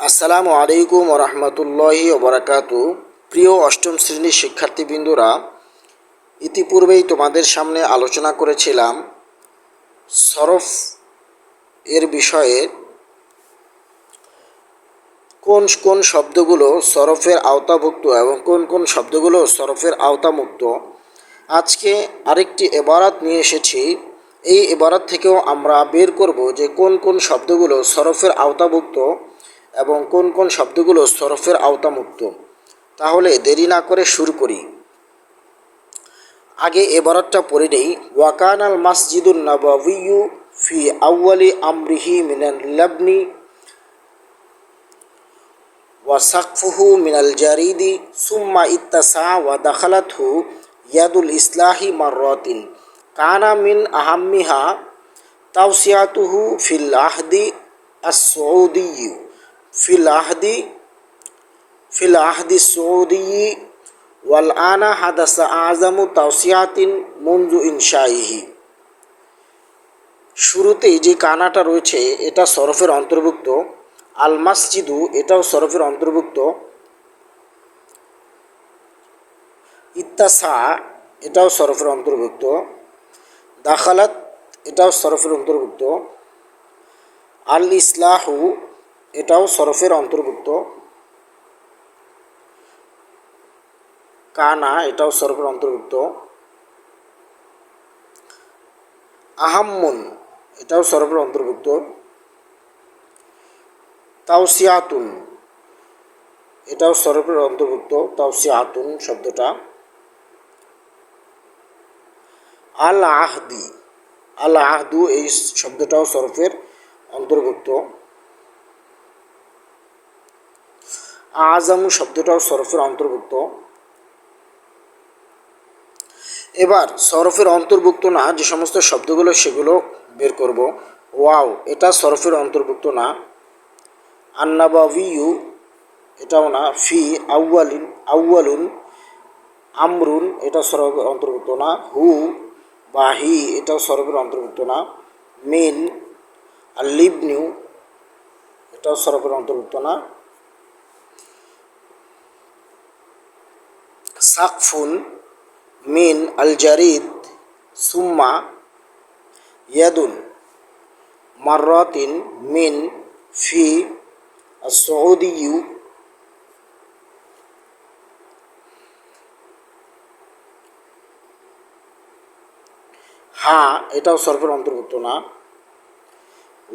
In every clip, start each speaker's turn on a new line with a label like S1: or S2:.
S1: আসসালামু আলাইকুম রহমতুল্লাহি ওবরাকাতু। প্রিয় অষ্টম শ্রেণীর শিক্ষার্থীবৃন্দরা, ইতিপূর্বেই তোমাদের সামনে আলোচনা করেছিলাম সরফ এর বিষয়ে। কোন কোন শব্দগুলো সরফের আওতাভুক্ত এবং কোন কোন শব্দগুলো সরফের আওতামুক্ত। আজকে আরেকটি ইবারত নিয়ে এসেছি। এই ইবারত থেকেও আমরা বের করব যে কোন কোন শব্দগুলো সরফের আওতাভুক্ত এবং কোন কোন শব্দগুলো সরফের আওতামুক্ত। তাহলে দেরি না করে শুরু করি। আগে ইবারতটা পড়ে নেই। ওয়াকানাল মাসজিদুন নাবাবিয়্যু ফি আউয়ালি আমরিহি মিনাল লাবনি ওয়া সাকফুহু মিনাল জারিদি সুম্মা ইত্তাসা ওয়া দাখালাতহু ইয়াদুল ইসলাহি মাররাতিন কানা মিন আহাম্মিহা তাওসিয়াতুহু ফিল আহদি আস-সউদিয়্যি ফিল আহদি সৌদিয়্যি ওয়াল আনা হাদাসা আযামু তাওসিয়াতিন মুনযু ইনশাইহি। শুরুতেই যে কানাটা রয়েছে এটা সরফের অন্তর্ভুক্ত। আল মাসজিদু এটাও সরফের অন্তর্ভুক্ত। ইত্তাসা এটাও সরফের অন্তর্ভুক্ত। দাখালাত এটাও সরফের অন্তর্ভুক্ত। আল ইসলাহু এটাও সরফের অন্তর্ভুক্ত। কানা এটাও সরফের অন্তর্ভুক্ত। আহাম্মুন এটাও সরফের অন্তর্ভুক্ত। তাওসিয়াতুন এটাও সরফের অন্তর্ভুক্ত। তাওসিয়াতুন শব্দটা। আল আহদু এই শব্দটাও সরফের অন্তর্ভুক্ত। আযামু শব্দটাও সরফের অন্তর্ভুক্ত। এবার সরফের অন্তর্ভুক্ত না যে সমস্ত শব্দগুলো সেগুলো বের করব। ওয়াও এটা সরফের অন্তর্ভুক্ত না। আন্নাবাবিয়ু এটাও না। ফি আউয়ালুন আমরুন এটা সরফের অন্তর্ভুক্ত না। হু বা হি এটাও সরফের অন্তর্ভুক্ত না। মিন আল-লিবনু এটাও সরফের অন্তর্ভুক্ত না। সাকফুন মিন আল জারিদ সুম্মা ইয়াদুন মাররাতিন মিন ফি আস-সউদিয়্যি। হা এটাও সরফের অন্তর্ভুক্ত না।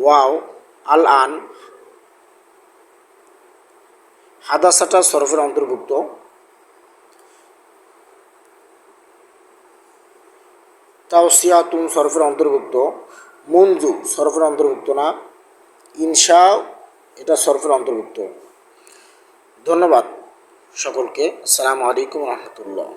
S1: ওয়াও আল আন হাদাসাটা সরফের অন্তর্ভুক্ত। তাওসিয়াতুন সরফের অন্তর্ভুক্ত। মুনজু সরফের অন্তর্ভুক্ত না। ইনশা এটা সরফের অন্তর্ভুক্ত। ধন্যবাদ সকলকে। আসসালামু আলাইকুম রহমতুল্লাহ।